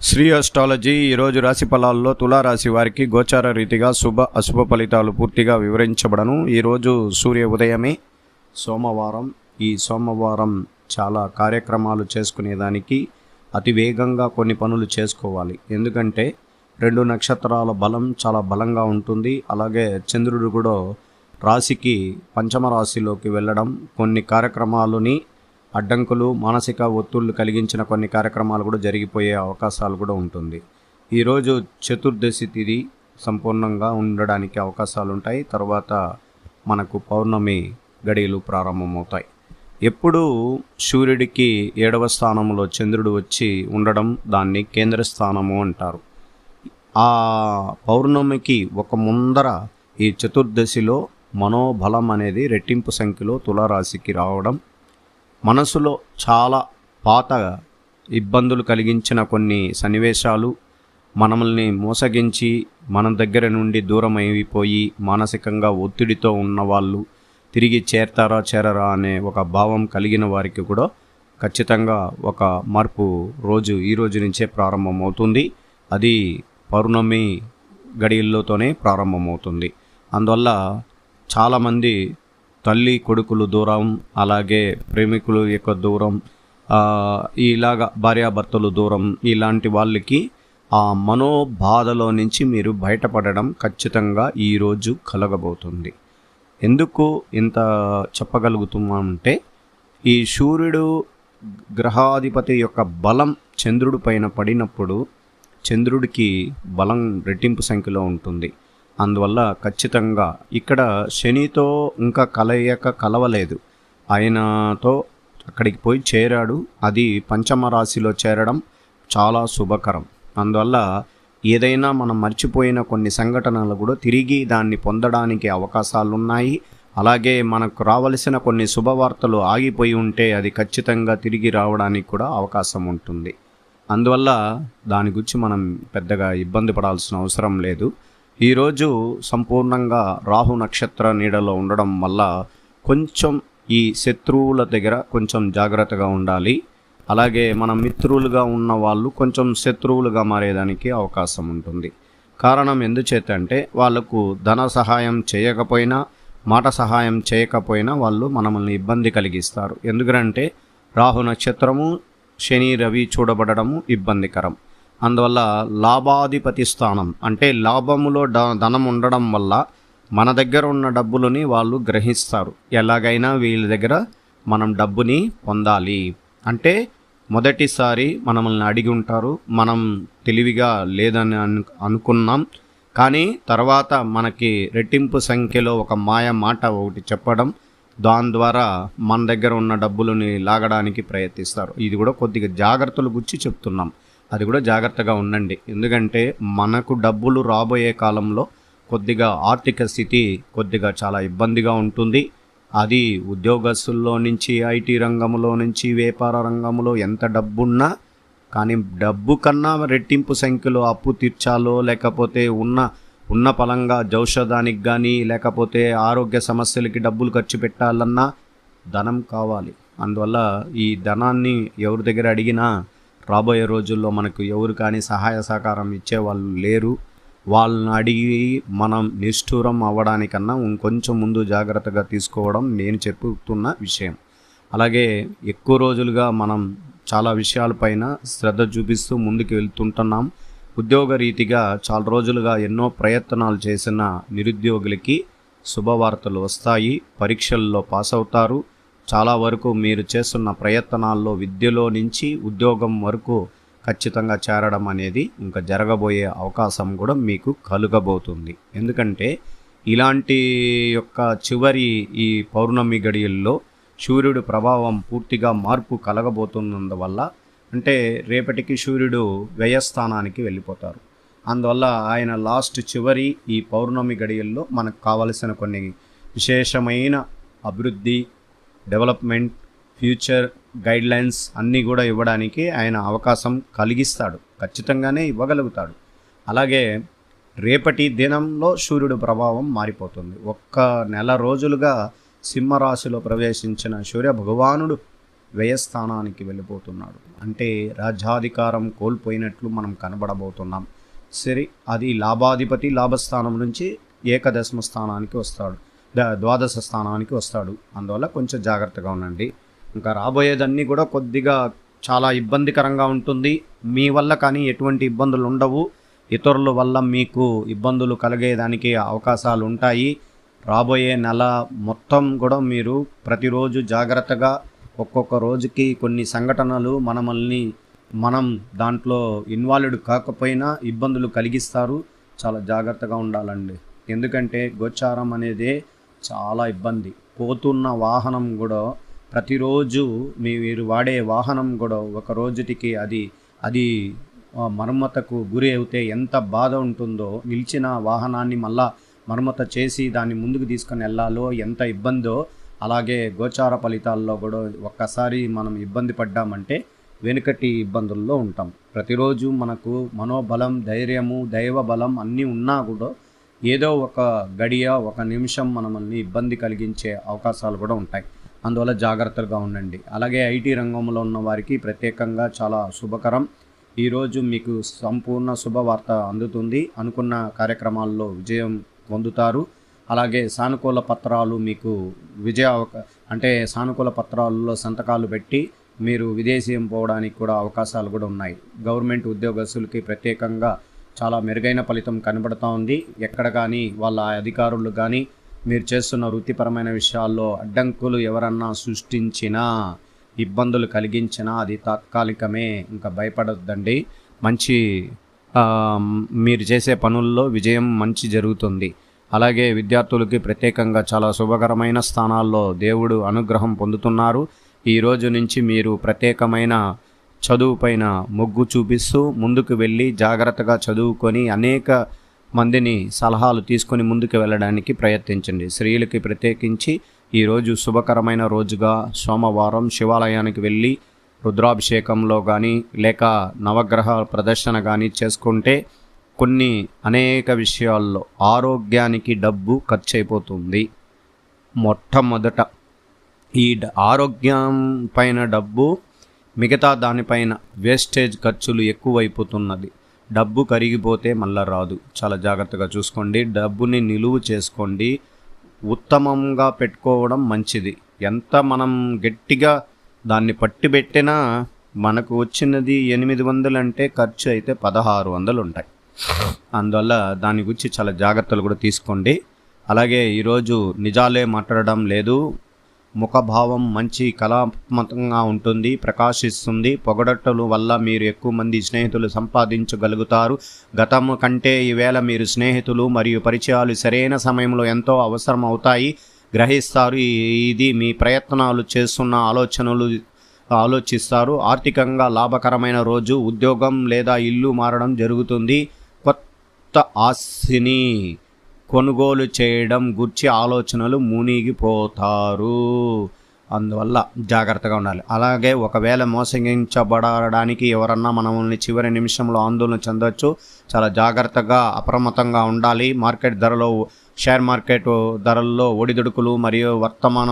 Shri astrology ఈరోజు రాశి ఫలాల్లో తులారాశి వారికి గోచార రీతిగా శుభ అశుభ ఫలితాలు పూర్తిగా వివరించబడను. ఈరోజు సూర్య ఉదయమే సోమవారం. ఈ సోమవారం చాలా కార్యక్రమాలు చేసుకునేదానికి అతి వేగంగా కొన్ని పనులు చేసుకోవాలి. ఎందుకంటే 2 నక్షత్రాల బలం చాలా బలంగా ఉంటుంది. అలాగే చంద్రుడు కూడా రాశికి పంచమ రాశిలోకి వెళ్ళడం కొన్ని కార్యక్రమాలని అడ్డంకులు, మానసిక ఒత్తిళ్లు కలిగించిన కొన్ని కార్యక్రమాలు కూడా జరిగిపోయే అవకాశాలు కూడా ఉంటుంది. ఈరోజు చతుర్దశి తిథి సంపూర్ణంగా ఉండడానికి అవకాశాలు ఉంటాయి. తర్వాత మనకు పౌర్ణమి గడియలు ప్రారంభమవుతాయి. ఎప్పుడు సూర్యుడికి 7వ స్థానంలో చంద్రుడు వచ్చి ఉండడం దాన్ని కేంద్ర స్థానము అంటారు. ఆ పౌర్ణమికి ఒక ముందర ఈ చతుర్దశిలో మనోబలం అనేది రెట్టింపు సంఖ్యలో తులారాశికి రావడం, మనసులో చాలా పాత ఇబ్బందులు కలిగించిన కొన్ని సన్నివేశాలు, మనల్ని మోసగించి మన దగ్గర నుండి దూరం అయిపోయి మానసికంగా ఒత్తిడితో ఉన్నవాళ్ళు తిరిగి చేరరా అనే ఒక భావం కలిగిన వారికి కూడా ఖచ్చితంగా ఒక మార్పు ఈ రోజు నుంచే ప్రారంభమవుతుంది. అది పౌర్ణమి గడియల్లోతోనే ప్రారంభమవుతుంది. అందువల్ల చాలామంది తల్లి కొడుకులు దూరం, అలాగే ప్రేమికులు యొక్క దూరం, ఇలాగా భార్యాభర్తలు దూరం, ఇలాంటి వాళ్ళకి ఆ మనోబాధలో నుంచి మీరు బయటపడడం ఖచ్చితంగా ఈరోజు కలగబోతుంది. ఎందుకు ఇంత చెప్పగలుగుతున్నామంటే, ఈ సూర్యుడు గ్రహాధిపతి యొక్క బలం చంద్రుడి పైన పడినప్పుడు చంద్రుడికి బలం రెట్టింపు సంఖ్యలో ఉంటుంది. అందువల్ల ఖచ్చితంగా ఇక్కడ శనితో ఇంకా కలవలేదు. ఆయనతో అక్కడికి పోయి చేరాడు. అది పంచమ రాశిలో చేరడం చాలా శుభకరం. అందువల్ల ఏదైనా మనం మర్చిపోయిన కొన్ని సంఘటనలు కూడా తిరిగి దాన్ని పొందడానికి అవకాశాలు ఉన్నాయి. అలాగే మనకు రావలసిన కొన్ని శుభవార్తలు ఆగిపోయి ఉంటే అది ఖచ్చితంగా తిరిగి రావడానికి కూడా అవకాశం ఉంటుంది. అందువల్ల దాని గురించి మనం పెద్దగా ఇబ్బంది పడాల్సిన అవసరం లేదు. ఈరోజు సంపూర్ణంగా రాహు నక్షత్ర నీడలో ఉండడం వల్ల కొంచెం ఈ శత్రువుల దగ్గర కొంచెం జాగ్రత్తగా ఉండాలి. అలాగే మన మిత్రులుగా ఉన్న వాళ్ళు కొంచెం శత్రువులుగా మారేదానికి అవకాశం ఉంటుంది. కారణం ఎందుచేతంటే వాళ్ళకు ధన సహాయం చేయకపోయినా, మాట సహాయం చేయకపోయినా వాళ్ళు మనల్ని ఇబ్బంది కలిగిస్తారు. ఎందుకంటే రాహు నక్షత్రము, శని, రవి చూడబడము ఇబ్బందికరం. అందువల్ల లాభాధిపతి స్థానం అంటే లాభములో ధనం ఉండడం వల్ల మన దగ్గర ఉన్న డబ్బులని వాళ్ళు గ్రహిస్తారు. ఎలాగైనా వీళ్ళ దగ్గర మనం డబ్బుని పొందాలి అంటే మొదటిసారి మనల్ని అడిగి ఉంటారు. మనం తెలివిగా లేదని అనుకున్నాం, కానీ తర్వాత మనకి రెట్టింపు సంఖ్యలో ఒక మాయ మాట ఒకటి చెప్పడం, దాని ద్వారా మన దగ్గర ఉన్న డబ్బులని లాగడానికి ప్రయత్నిస్తారు. ఇది కూడా కొద్దిగా జాగ్రత్తలు గురించి చెప్తున్నాం. అది కూడా జాగ్రత్తగా ఉండండి. ఎందుకంటే మనకు డబ్బులు రాబోయే కాలంలో కొద్దిగా ఆర్థిక స్థితి కొద్దిగా చాలా ఇబ్బందిగా ఉంటుంది. అది ఉద్యోగస్తుల్లో నుంచి, ఐటీ రంగంలో నుంచి, వ్యాపార రంగంలో ఎంత డబ్బున్నా కానీ డబ్బు కన్నా రెట్టింపు సంఖ్యలో అప్పు తీర్చాలో, లేకపోతే ఉన్న పలంగా ఔషధానికి కానీ, లేకపోతే ఆరోగ్య సమస్యలకి డబ్బులు ఖర్చు పెట్టాలన్నా ధనం కావాలి. అందువల్ల ఈ ధనాన్ని ఎవరి దగ్గర అడిగినా రాబోయే రోజుల్లో మనకు ఎవరు కానీ సహాయ సహకారం ఇచ్చేవాళ్ళు లేరు. వాళ్ళని అడిగి మనం నిష్ఠూరం అవ్వడానికన్నా ఇంకొంచెం ముందు జాగ్రత్తగా తీసుకోవడం నేను చెప్పుతున్న విషయం. అలాగే ఎక్కువ రోజులుగా మనం చాలా విషయాలపైన శ్రద్ధ చూపిస్తూ ముందుకు వెళ్తుంటున్నాం. ఉద్యోగ రీతిగా చాలా రోజులుగా ఎన్నో ప్రయత్నాలు చేసిన నిరుద్యోగులకి శుభవార్తలు వస్తాయి. పరీక్షల్లో పాస్ అవుతారు. చాలా వరకు మీరు చేస్తున్న ప్రయత్నాల్లో విద్యలో నుంచి ఉద్యోగం వరకు ఖచ్చితంగా చేరడం అనేది ఇంకా జరగబోయే అవకాశం కూడా మీకు కలుగబోతుంది. ఎందుకంటే ఇలాంటి యొక్క చివరి ఈ పౌర్ణమి గడియల్లో సూర్యుడు ప్రభావం పూర్తిగా మార్పు కలగబోతున్నందువల్ల, అంటే రేపటికి సూర్యుడు వ్యయస్థానానికి వెళ్ళిపోతారు. అందువల్ల ఆయన చివరి ఈ పౌర్ణమి గడియల్లో మనకు కావలసిన కొన్ని విశేషమైన అభివృద్ధి, డెవలప్మెంట్, ఫ్యూచర్ గైడ్లైన్స్ అన్నీ కూడా ఇవ్వడానికి ఆయన అవకాశం కలిగిస్తాడు. ఖచ్చితంగానే ఇవ్వగలుగుతాడు. అలాగే రేపటి దినంలో సూర్యుడు ప్రభావం మారిపోతుంది. 1 నెల రోజులుగా సింహరాశిలో ప్రవేశించిన సూర్య భగవానుడు వ్యయస్థానానికి వెళ్ళిపోతున్నాడు. అంటే రాజ్యాధికారం కోల్పోయినట్లు మనం కనబడబోతున్నాం. సరే, అది లాభాధిపతి లాభస్థానం నుంచి ఏకదశమ స్థానానికి వస్తాడు, ద్వాదశ స్థానానికి వస్తాడు. అందువల్ల కొంచెం జాగ్రత్తగా ఉండండి. ఇంకా రాబోయేదన్నీ కూడా కొద్దిగా చాలా ఇబ్బందికరంగా ఉంటుంది. మీ వల్ల కానీ ఎటువంటి ఇబ్బందులు ఉండవు, ఇతరుల వల్ల మీకు ఇబ్బందులు కలిగేదానికి అవకాశాలు ఉంటాయి. రాబోయే నెల మొత్తం కూడా మీరు ప్రతిరోజు జాగ్రత్తగా ఒక్కొక్క రోజుకి కొన్ని సంఘటనలు మనం దాంట్లో ఇన్వాల్వ్డ్ కాకపోయినా ఇబ్బందులు కలిగిస్తారు. చాలా జాగ్రత్తగా ఉండాలండి. ఎందుకంటే గోచారం అనేది చాలా ఇబ్బంది. పోతున్న వాహనం కూడా ప్రతిరోజు మీరు వాడే వాహనం కూడా ఒక రోజుటికి అది మరమ్మతుకు గురి అవుతే ఎంత బాధ ఉంటుందో, నిలిచిన వాహనాన్ని మళ్ళా మరమ్మతు చేసి దాన్ని ముందుకు తీసుకొని వెళ్ళాలో ఎంత ఇబ్బందో, అలాగే గోచార ఫలితాల్లో కూడా ఒక్కసారి మనం ఇబ్బంది పడ్డామంటే వెనుకటి ఇబ్బందుల్లో ఉంటాం. ప్రతిరోజు మనకు మనోబలం, ధైర్యము, దైవ బలం అన్నీ ఉన్నా కూడా ఏదో ఒక గడియ, ఒక నిమిషం మనల్ని ఇబ్బంది కలిగించే అవకాశాలు కూడా ఉంటాయి. అందువల్ల జాగ్రత్తగా ఉండండి. అలాగే ఐటీ రంగంలో ఉన్న వారికి ప్రత్యేకంగా చాలా శుభకరం. ఈరోజు మీకు సంపూర్ణ శుభవార్త అందుతుంది. అనుకున్న కార్యక్రమాల్లో విజయం పొందుతారు. అలాగే సానుకూల పత్రాలు మీకు సానుకూల పత్రాలలో సంతకాలు పెట్టి మీరు విదేశీయం పోవడానికి కూడా అవకాశాలు కూడా ఉన్నాయి. గవర్నమెంట్ ఉద్యోగస్తులకి ప్రత్యేకంగా చాలా మెరుగైన ఫలితం కనబడుతూ ఉంది. ఎక్కడ కానీ వాళ్ళ అధికారులు కానీ మీరు చేస్తున్న వృత్తిపరమైన విషయాల్లో అడ్డంకులు ఎవరన్నా సృష్టించినా, ఇబ్బందులు కలిగించినా అది తాత్కాలికమే. ఇంకా భయపడొద్దండి. మీరు చేసే పనుల్లో విజయం మంచి జరుగుతుంది. అలాగే విద్యార్థులకి ప్రత్యేకంగా చాలా శుభకరమైన స్థానాల్లో దేవుడు అనుగ్రహం పొందుతున్నారు. ఈ రోజు నుంచి మీరు ప్రత్యేకమైన చదువుపైన మొగ్గు చూపిస్తూ ముందుకు వెళ్ళి జాగ్రత్తగా చదువుకొని అనేక మందిని సలహాలు తీసుకొని ముందుకు వెళ్ళడానికి ప్రయత్నించండి. స్త్రీలకి ప్రత్యేకించి ఈరోజు శుభకరమైన రోజుగా సోమవారం శివాలయానికి వెళ్ళి రుద్రాభిషేకంలో కానీ లేక నవగ్రహ ప్రదర్శన కానీ చేసుకుంటే అనేక విషయాల్లో ఆరోగ్యానికి డబ్బు ఖర్చు అయిపోతుంది. మొట్టమొదట ఈ ఆరోగ్యం పైన డబ్బు, మిగతా దానిపైన వేస్టేజ్ ఖర్చులు ఎక్కువైపోతున్నది. డబ్బు కరిగిపోతే మళ్ళా రాదు. చాలా జాగ్రత్తగా చూసుకోండి. డబ్బుని నిలువ చేసుకోండి. ఉత్తమంగా పెట్టుకోవడం మంచిది. ఎంత మనం గట్టిగా దాన్ని పట్టి పెట్టినా మనకు వచ్చినది 800 అంటే ఖర్చు అయితే 1600 ఉంటాయి. అందువల్ల దాని గురించి చాలా జాగ్రత్తలు కూడా తీసుకోండి. అలాగే ఈరోజు నిజాలే మాట్లాడడం లేదు. ముఖభావం మంచి కళాత్మకంగా ఉంటుంది, ప్రకాశిస్తుంది. పొగడటల వల్ల మీరు ఎక్కువ మంది స్నేహితులు సంపాదించగలుగుతారు. గతం కంటే ఈవేళ మీరు స్నేహితులు మరియు పరిచయాలు సరైన సమయంలో ఎంతో అవసరం అవుతాయి, గ్రహిస్తారు. ఇది మీ ప్రయత్నాలు చేస్తున్న ఆలోచిస్తారు. ఆర్థికంగా లాభకరమైన రోజు. ఉద్యోగం లేదా ఇల్లు మారడం జరుగుతుంది. కొత్త ఆస్తిని కొనుగోలు చేయడం గురించి ఆలోచనలు మునిగిపోతారు. అందువల్ల జాగ్రత్తగా ఉండాలి. అలాగే ఒకవేళ మోసగించబడడానికి ఎవరన్నా మనల్ని చివరి నిమిషంలో ఆందోళన చెందవచ్చు. చాలా జాగ్రత్తగా అప్రమత్తంగా ఉండాలి. షేర్ మార్కెట్ ధరల్లో ఒడిదుడుకులు మరియు వర్తమానం